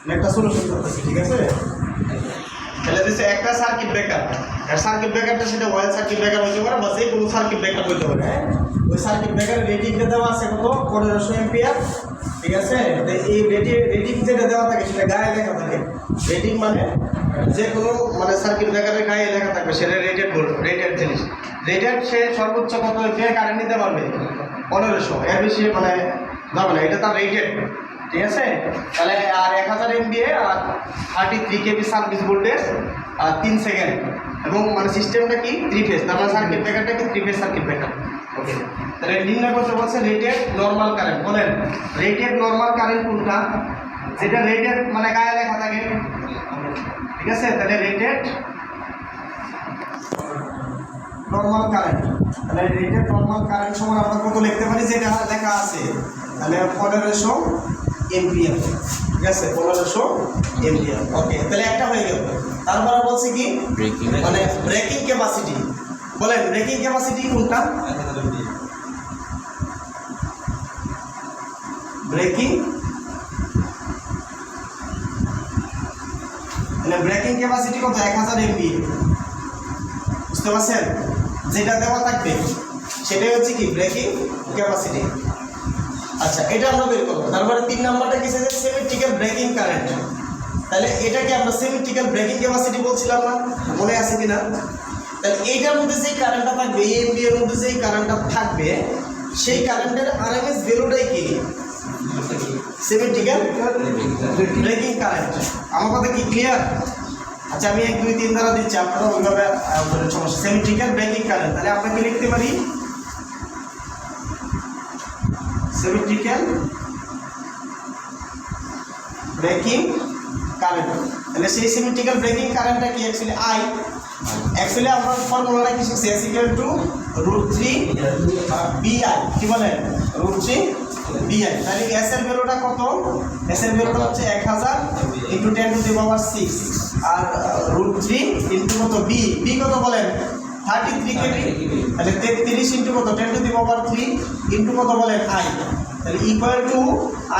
একটা সলিউশন করতেছি, ঠিক আছে? তাহলে দিছে একটা সার্কিট ব্রেকার, আর সার্কিট ব্রেকারটা সেটা ওয়েল সার্কিট ব্রেকার হইতে পারে বা যে কোনো সার্কিট ব্রেকার হইতে পারে। হ্যাঁ, ওই সার্কিট ব্রেকারের রেটিংটা দেওয়া আছে কত? 1500 এম্পিয়ার, ঠিক আছে? এই রেটিং যেটা দেওয়া থাকে সেটা গায়ে লেখা থাকে। রেটিং মানে যে কোনো মানে সার্কিট ব্রেকারের গায়ে লেখা থাকবে, সেটা রেটেড ভোল্ট, রেটেড জিনিস। রেটেড সে সর্বোচ্চ কত এম্পিয়ার কারেন্ট নিতে পারবে? 1500, এর বেশি মানে যাবে না, এটা তার রেটেড, ঠিক আছে? তাহলে আর 1000 এমবিএ আর 33 কেবি সার্ভিস ভোল্টেজ আর 3 সেকেন্ড, এবং মানে সিস্টেমটা কি 3 ফেজ, তার মানে সার্কিট ব্রেকারটা কি 3 ফেজ সার্কিট ব্রেকার। ওকে, তাহলে নির্ণয় করতে বলছে রেটেড নর্মাল কারেন্ট। বলেন রেটেড নর্মাল কারেন্ট কোনটা? যেটা রেটেড মানে গায়ে লেখা থাকে, ঠিক আছে? তাহলে রেটেড নর্মাল কারেন্ট, তাহলে রেটেড নর্মাল কারেন্ট সমান আমরা কত লিখতে পারি? যেটা লেখা আছে, তাহলে 1500 এম্পিয়ার, ঠিক আছে? 1500 এম্পিয়ার। ওকে, তাহলে একটা হয়ে গেল। তারপরে বলছে কি মানে ব্রেকিং ক্যাপাসিটি। বলেন ব্রেকিং ক্যাপাসিটি কোনটা? ব্রেকিং, মানে ব্রেকিং ক্যাপাসিটি কত? 1000 এমপিএ, বুঝতে পারছেন? যেটা দেওয়া থাকবে সেটাই হচ্ছে কি ব্রেকিং ক্যাপাসিটি। আচ্ছা, এটা আমরা বের করবো। তারপরে 3 নাম্বারটা কি? Symmetrical breaking current. তাহলে এটাকে আমরা সিমেট্রিক্যাল ব্রেকিং ক্যাপাসিটি বলছিলাম না? মনে আছে কিনা? তাহলে এইটার মধ্যে যেই কারেন্টটা থাকবে, এই এমবি এর মধ্যে যেই কারেন্টটা থাকবে, সেই কারেন্টের আরএমএস ভ্যালুটাই কি? Symmetrical breaking current. আমার কথা কি ক্লিয়ার? আচ্ছা, আমি 1 2 3 দ্বারা দিচ্ছি, আপনারা ওইভাবে সমস্যা। সিমেট্রিক্যাল ব্রেকিং কারেন্ট, তাহলে আমরা কি লিখতে পারি? Symmetrical breaking current. তাহলে সেই সিমেট্রিক্যাল ব্রেকিং কারেন্টটা কি? Actually I. অ্যাকচুয়ালি আমরা ফর্মুলাটা কি শিখছি? S = √3 BI। কি বলেন? √3 BI। তাহলে S এর ভ্যালুটা কত? S এর ভ্যালুটা হচ্ছে 1000 × 10⁶ আর √3 × কত? B কত বলেন? 33 কেবি। তাহলে 33 × কত? 10⁻³ × কত বলেন? I। তাহলে equal to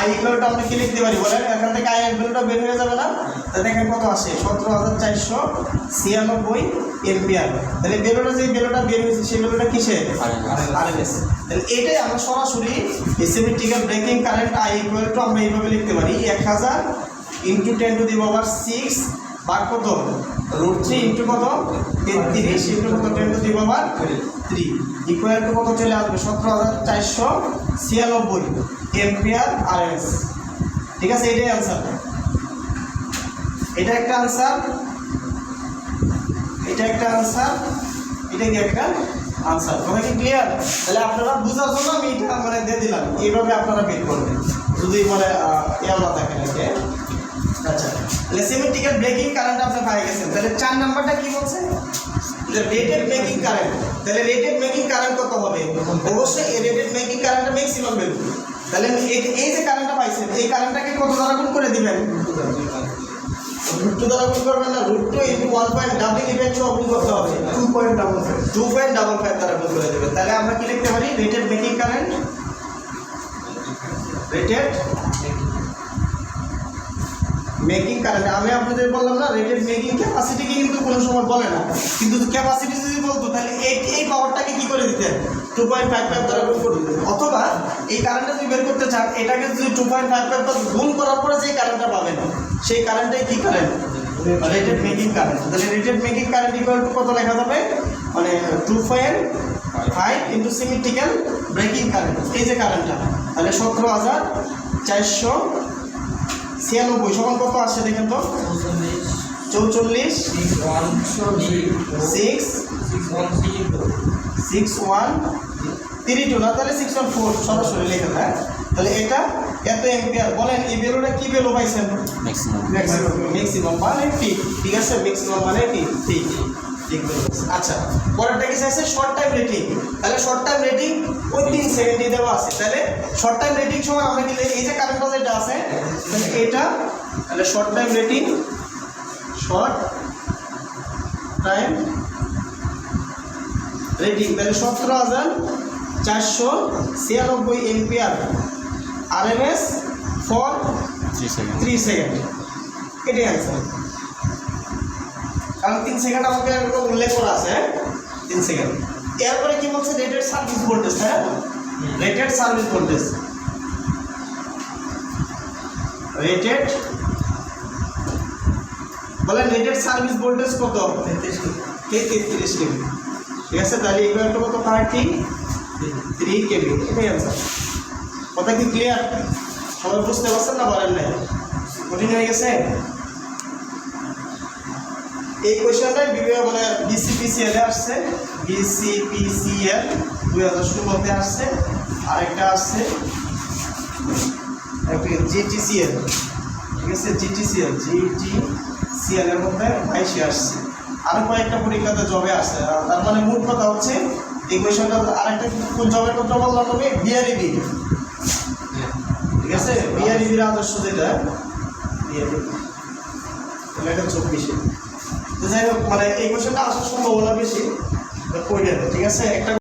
I equal to আমরা কি লিখতে পারি বলেন? এখান থেকে I এর ভ্যালুটা বের হয়ে যাবে না? তাহলে দেখেন কত আসে? 17496 এম্পিয়ার। তাহলে ভ্যালুটা যে ভ্যালুটা বের হয়েছে সেই ভ্যালুটা কিসের? আরএমএস। তাহলে এটাই আমরা সরাসরি symmetrical breaking current I equal to আমরা এইভাবে লিখতে পারি 1000 × 10⁶ ভাগ কত? √3 × কত? 33 × কত? 10⁻³ ইকুয়াল টু কত চলে আসবে? 17496 এম্পিয়ার আরএমএস। ঠিক আছে, এটাই আনসার। এটা একটা আনসার, এটা একটা আনসার, এটা কি একটা আনসার। কথা কি ক্লিয়ার? তাহলে আপনারা বুঝার জন্য আমি এটা মানে দিয়ে দিলাম, এইভাবে আপনারা বের করবেন যদি মানে না থাকে নাকি। আচ্ছা, তাহলে সিমেট্রিক্যাল ব্রেকিং কারেন্ট আপনি পেয়ে গেছেন। তাহলে 4 নাম্বারটা কি বলছে? যে রেটেড মেকিং কারেন্ট। তাহলে রেটেড মেকিং কারেন্ট কত হবে? অবশ্যই এই রেটেড মেকিং কারেন্টের ম্যাক্সিমাম ভ্যালু। তাহলে এই যে কারেন্টটা পাইছেন, এই কারেন্টটাকে কত দ্বারা গুণ করে দিবেন? √2 দ্বারা গুণ করবেন না? √2 × 1.55 গুণ করতে হবে, 2.55 দ্বারা গুণ করে দেবেন। তাহলে আমরা কি লিখতে পারি? Rated making current, rated making current. আমি আপনাদের বললাম না রেটেড মেকিং ক্যাপাসিটিকে কিন্তু কোনো সময় বলে না, কিন্তু ক্যাপাসিটি যদি বলতো তাহলে এই পাওয়ারটাকে কি করে দিতেন? 2.55 দ্বারা গুণ করে দিতেন। অথবা এই কারেন্টটা যদি বের করতে চান, এটাকে যদি 2.55 গুণ করার পরে যে কারেন্টটা পাবেন, সেই কারেন্টটাই কি কারেন্ট? Rated making current. তাহলে rated making current equal to কত লেখা যাবে? মানে 2.5 × সিমেট্রিক্যাল ব্রেকিং কারেন্ট, এই যে কারেন্টটা। তাহলে 17496 সমান কত আসছে দেখেন তো? 44 66132 না, তাহলে 614 সরাসরি লেখা যায়। তাহলে এটা এত এম্পিয়ার। বলেন এই ভ্যালুটা কি ভ্যালু পাইছেন? ম্যাক্সিমাম মানে ঠিক। ঠিক আছে, ম্যাক্সিমাম মানে ঠিক। আচ্ছা, পরেরটা কি আছে? Short time rating. তাহলে শর্ট টাইম রেটিং ওই 3 সেকেন্ডে দেওয়া আছে। তাহলে শর্ট টাইম রেটিং সমান আমরা কি এই যে কারেন্টটা যেটা আছে তাহলে এটা, তাহলে short time rating, short time rating তাহলে 17496 এম্পিয়ার আরএমএস ফর 3 সেকেন্ড। এটাই অ্যান্সার। কারণ 3 সেকেন্ড আমাকে উল্লেখ করা আছে, 3 সেকেন্ড। এরপরে কি বলছে রেটেড সার্ভিস ভোল্টেজ, হ্যাঁ রেটেড সার্ভিস ভোল্টেজ, রেটেড বলে রেটেড সার্ভিস ভোল্টেজ কত 33 কেভি, ঠিক আছে। তাহলে ইকুয়াল টু কত 33 কেভি, এটাই অ্যান্সার। কথা কি ক্লিয়ার? সবাই বুঝতে পারছেন না বলেন নাই? কঠিন হয়ে গেছে? এই কোয়েশ্চনটাই বিবিএ বলে বিসিপিসিএল এ আসছে, বিসিপিসিএল 2016 মধ্যে আসছে। আরেকটা আসছে জিটিসিএল, ঠিক আছে, জিটিসিএল এর মধ্যে 22 আসছে। আরো কয়েকটা পরীক্ষাতে জবে আসছে। তার মানে মূল কথা হচ্ছে এই কোয়েশ্চনটা আরেকটা কোন জবের কথা বললাম আমি, বিআরইবি, ঠিক আছে, বিআরইবির আদর্শ যেটা বিআরইবি, এটা 24। যাই হোক, মানে এই কোয়েশ্চনটা আসার সম্ভাবনা বেশি, ঠিক আছে। একটা